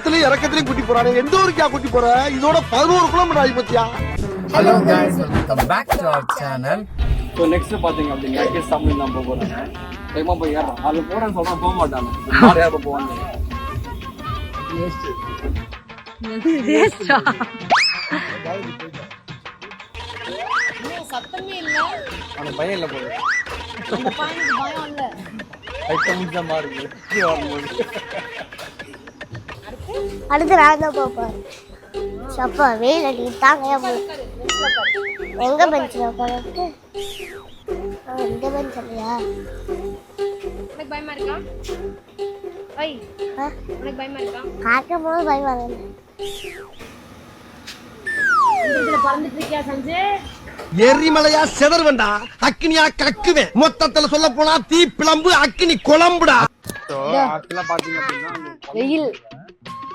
ஏத்தத்திலயும் இறக்கத்திலயும் கூட்டி போறானே எந்த ஊருக்கா கூட்டி போற இதோட 11 கிலோமீட்டர் ஆகி போச்சியா. Hello guys welcome back to our channel. So next பாத்தீங்க அப்படின்னா கேஸ் தமிழ் தான் போக போறாங்க. டைமா போய் ஏறலாம். அது போறேன்னு சொல்றேன் போக மாட்டாங்க. யார் யார் போவாங்க? சத்தமே இல்ல. அந்த பையன் இல்ல போகுது. அந்த பையனுக்கு பயம் இல்ல. ஐட்டம் தான் மாறுது. அடுத்து நான் தான் போப்பேன். சப்பா வெயில் அடி தாங்க எங்க பெஞ்சில் உட்காந்து இந்த பெஞ்ச் இல்லையா? உனக்கு பயமா இருக்கா? ஐய் உனக்கு பயமா இருக்கா? காக்கும் போது பயமா இருக்கு. இதுல பறந்துட்டு இருக்கியா சஞ்சய்? எரிமலையா செதறுவண்டா, அக்கினியா கக்குவேன். மொத்தத்துல சொல்ல போனா தீ பிளம்பு அக்கினி குழம்புடா. ஆக்சுவலா பாத்தீங்க அப்படின்னா வெயில்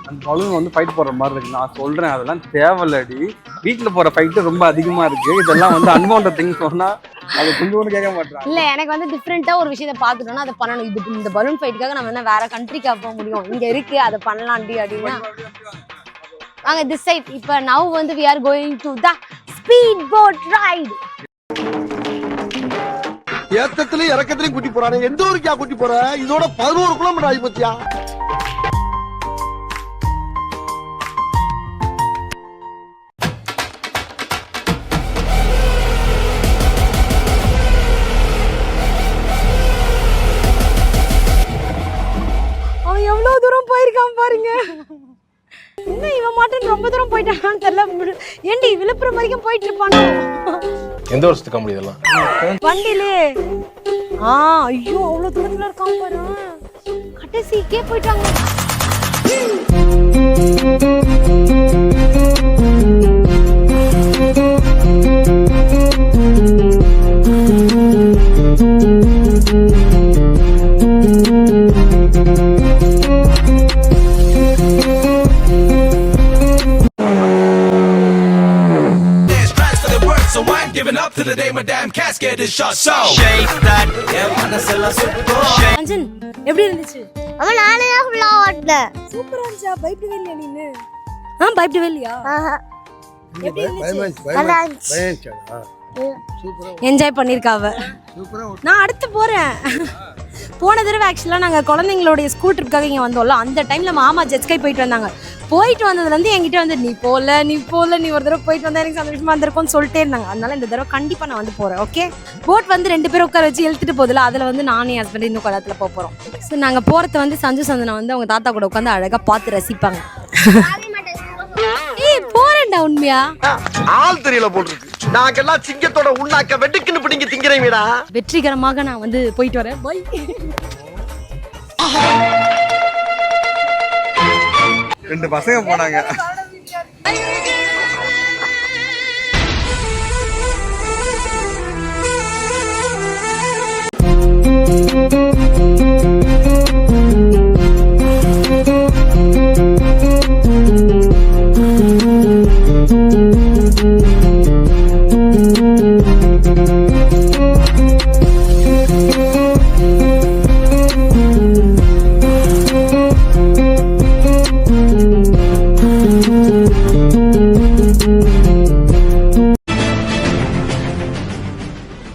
அந்த பலூன் வந்து ஃபைட் போடுற மாதிரி இருக்கு. நான் சொல்றேன் அதெல்லாம் தேவையில்லடி. வீட்டுல போற ஃபைட்டு ரொம்ப அதிகமா இருக்கு. இதெல்லாம் வந்து அன்வான்ட் திங்ஸ் சொன்னா அது கொஞ்சம் கேட்க மாட்டாங்க. இல்ல எனக்கு வந்து டிஃப்ரெண்டா ஒரு விஷயத்தை பாத்துட்டோம்னா அதை பண்ணணும். இது இந்த பலூன் ஃபைட்டுக்காக நம்ம என்ன வேற கண்ட்ரிக்கா போக முடியும்? இங்க இருக்கு அதை பண்ணலாம்டி அப்படின்னா வாங்க திஸ் சைட். இப்ப நவ் வந்து we are going to the speed boat ride. ஏத்தத்திலயும் இறக்கத்திலயும் கூட்டி போறானே எந்த ஊருக்கா கூட்டி போற இதோட 11 கிலோமீட்டர் ஆகி போச்சியா. அவன் எவ்வளவு தூரம் போயிருக்கான் பாருங்க. இன்னும் இவன் மட்டும் ரொம்ப தூரம் போயிட்டான்னு தெரியல. ஏண்டி விழுப்புரம் வரைக்கும் போயிட்டு இருப்பானோ? எந்த வருஷத்துக்கு கம்பெனி இதெல்லாம் வண்டிலே ஐயோ அவ்வளவு தூரத்துல இருக்கான் பாரு. கடைசிக்கே போயிட்டாங்க. So I'm giving up to the day my damn casket is shut. So shake that, yeah, manasala super. Anjan எப்படி இருந்துச்சு? அவன் நானே தான் ஃபுல்லா ஓட்டினேன். சூப்பரா இருந்துச்சா? பயப்படவே இல்லையா நீனு? பயப்படவே இல்லையா? எப்படி இருந்துச்சு? நல்லா இருந்துச்சு. என்ஜாய் பண்ணிருக்காவ. நான் அடுத்து போறேன். போன தடவை ஆக்சுவலாக நாங்கள் குழந்தைங்களுடைய ஸ்கூல் ட்ரிப்காக இங்கே வந்தோம்ல, அந்த டைமில் மாமா ஜெட்ஸ்கை போயிட்டு வந்தாங்க. போயிட்டு வந்ததுலேருந்து என்கிட்ட வந்து நீ போகல நீ ஒரு தடவை போயிட்டு வந்தா எனக்கு சந்தோஷமாக இருந்திருக்கும்னு சொல்லிட்டே இருந்தாங்க. அதனால இந்த தடவை கண்டிப்பாக நான் வந்து போகிறேன். ஓகே, போட் வந்து 2 பேரும் உட்கார வச்சு இழுத்துட்டு போதில்ல, அதில் வந்து நானும் என் ஹஸ்பண்ட் இன்னும் குளத்தில் போக போகிறோம். ஸோ நாங்கள் போகிறத வந்து சஞ்சு சந்தனா வந்து அவங்க தாத்தா கூட உட்காந்து அழகாக பார்த்து ரசிப்பாங்க. போறேன்டா உண்மையா? ஆள் தெரியல போட்டுருக்கு. நாங்கெல்லாம் சிங்கத்தோட உண்ணாக்க வெட்டுக்குன்னு பிடிங்க திங்கிறீங்கடா. வெற்றிகரமாக நான் வந்து போயிட்டு வரேன். பை. 2 பசங்க போனாங்க.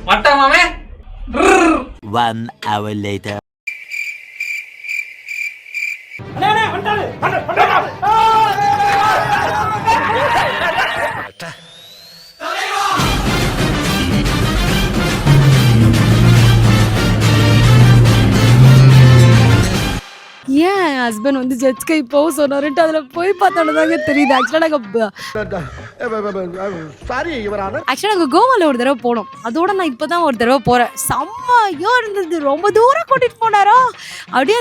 மட்டமாமே 1 hour later. ஏன் ஹஸ்பண்ட் வந்து ஜெட்ஸ்கை போக சொன்னாருன்ட்டு அதில் போய் பார்த்தோன்னதாங்க தெரியுது. ஆக்சுவலாக நாங்கள் கோவாவில் ஒரு தடவை போனோம். அதோட நான் இப்போ தான் ஒரு தடவை போகிறேன். செம்மையோ இருந்தது. ரொம்ப தூரம் கூட்டிகிட்டு போனாரோ. அப்படியே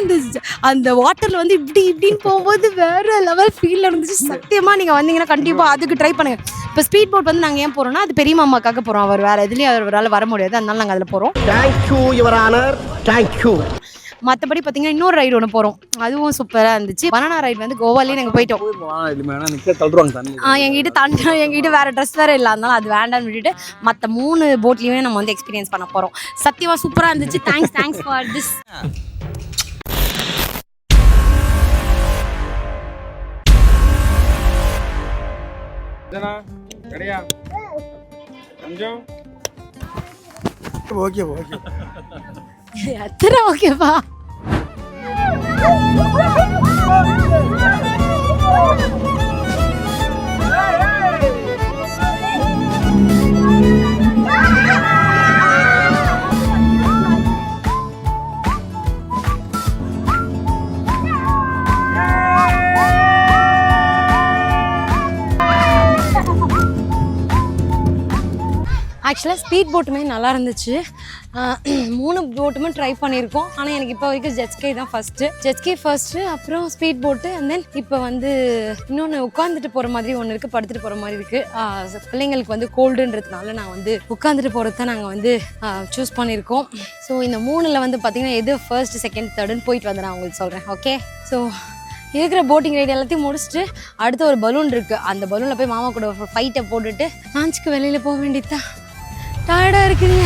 அந்த வாட்டரில் வந்து இப்படின்னு போகும்போது வேறு லெவல் ஃபீல் இருந்துச்சு. சத்தியமாக நீங்கள் வந்தீங்கன்னா கண்டிப்பாக அதுக்கு ட்ரை பண்ணுங்கள். இப்போ ஸ்பீட் போட் வந்து நாங்கள் ஏன் போகிறோம்னா அது பெரிய மாமாக்காக போகிறோம். அவர் வேறு எதுலேயும் அவரால் வர முடியாது, அதனால நாங்கள் அதில் போகிறோம். Thank you your honour, thank you. மற்றபடி பார்த்தீங்கன்னா இன்னொரு ரைடு ஒன்று போகிறோம், அதுவும் சூப்பராக இருந்துச்சு. பனானா ரைடு வந்து கோவாலேயே நாங்கள் போயிட்டோம். எங்கிட்ட வேறு ட்ரெஸ் வேறு இல்லை, அதனால அது வேண்டான்னு விட்டுட்டு மற்ற 3 போட்லேயுமே நம்ம வந்து எக்ஸ்பீரியன்ஸ் பண்ண போகிறோம். சத்தியமாக சூப்பராக இருந்துச்சு. Thanks for this. ரெடியா கொஞ்சம் ஓகே ஓகே எத்தனை ஓகேப்பா. ஆக்சுவலாக ஸ்பீட் போட்டுமே நல்லா இருந்துச்சு. 3 போட்டுமே ட்ரை பண்ணியிருக்கோம். ஆனால் எனக்கு இப்போ வரைக்கும் ஜெட்ஸ்கை தான் ஃபஸ்ட்டு, அப்புறம் ஸ்பீட் போட்டு, அண்ட் தென் இப்போ வந்து இன்னொன்று உட்காந்துட்டு போகிற மாதிரி ஒன்று இருக்குது, படுத்துட்டு போகிற மாதிரி இருக்குது. பிள்ளைங்களுக்கு வந்து கோல்டுன்றதுனால நான் வந்து உட்காந்துட்டு போகிறது தான் நாங்கள் வந்து சூஸ் பண்ணியிருக்கோம். ஸோ இந்த 3ல் வந்து பார்த்திங்கன்னா எது ஃபர்ஸ்ட், செகண்ட், தேர்டுன்னு போயிட்டு வந்து நான் உங்களுக்கு சொல்கிறேன். ஓகே, ஸோ இருக்கிற போட்டிங் ரைடு எல்லாத்தையும் முடிச்சுட்டு அடுத்து ஒரு பலூன் இருக்குது. அந்த பலூனில் போய் மாமா கூட ஃபைட்டை போட்டுட்டு லான்ச்சுக்கு வெளியில் போக வேண்டியதுதான். டயர்டாக இருக்குங்க.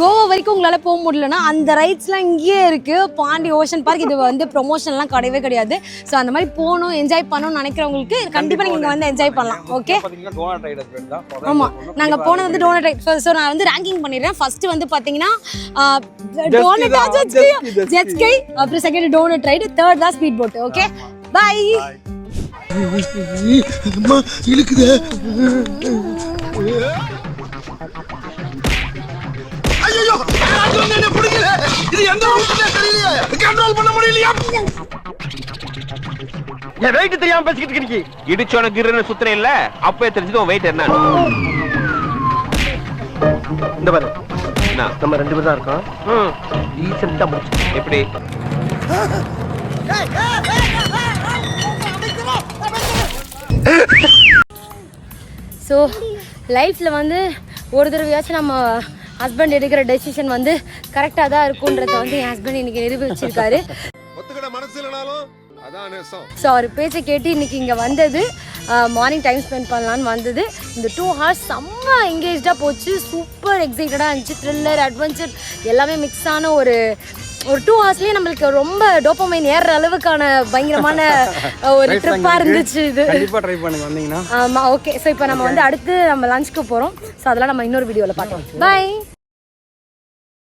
கோவா வரைக்கும் உங்களால் போக முடியலன்னா அந்த ரைட்ஸ்லாம் இங்கேயே இருக்குது. பாண்டி ஓஷன் பார்க் இது வந்து ப்ரொமோஷன்லாம் கிடையவே கிடையாது. ஸோ அந்த மாதிரி போகணும், என்ஜாய் பண்ணணும்னு நினைக்கிறவங்களுக்கு கண்டிப்பாக நீங்கள் இங்கே வந்து என்ஜாய் பண்ணலாம். ஓகே, ஆமாம், நாங்கள் போனது வந்து டோனட் ரைட். ஸோ நான் வந்து ரேங்கிங் பண்ணிடுறேன். ஃபர்ஸ்ட் வந்து பார்த்தீங்கன்னா ஜெட்ஸ்கை, அப்புறம் செகண்ட் டோனட் ரைடு, தேர்ட் தான் ஸ்பீட் போட். Okay, bye. இழுக்குது. ஐயோ, என்ன புடிக்கல. இது எந்த ரூட்ல தெரியலையே. கண்ட்ரோல் பண்ண முடியலையா? ஏன் வெயிட் தெரியாம பேசிக்கிட்டு இருக்கீங்க? இடிச்சோன கிருன்னு சுத்துறே இல்ல, அப்பவே தெரிஞ்சது உன் வெயிட் என்ன. இந்த பாரு, நம்ம 2 பேர் தான் இருக்கோம். டீசென்ட்டா முடிச்சு. எப்படி? ஸோ லைஃப்பில் வந்து ஒரு தடவையாச்சும் நம்ம ஹஸ்பண்ட் எடுக்கிற டெசிஷன் வந்து கரெக்டாக தான் இருக்குன்றத வந்து என் ஹஸ்பண்ட் இன்னைக்கு நிரூபிச்சிருக்காரு. ஸோ அவர் பேச்சை கேட்டு இன்னைக்கு இங்கே வந்தது, மார்னிங் டைம் ஸ்பெண்ட் பண்ணலான்னு வந்தது. இந்த 2 hours செம்ம என்கேஜாக போச்சு. சூப்பர் எக்ஸைட்டடாக இருந்துச்சு. த்ரில்லர், அட்வென்ச்சர் எல்லாமே மிக்ஸ் ஆன ஒரு 2 ஹவர்ஸ்லேயே நம்மளுக்கு ரொம்ப டோபமைன் ஏறுற அளவுக்கான பயங்கரமான ஒரு ட்ரிப்பாக இருந்துச்சு இது. கண்டிப்பாக ட்ரை பண்ணுங்க வந்தீங்கன்னா. ஆமாம், ஓகே. ஸோ இப்போ நம்ம வந்து அடுத்து நம்ம லஞ்சுக்கு போகிறோம். ஸோ அதெல்லாம் நம்ம இன்னொரு வீடியோவில் பார்க்கலாம். பை.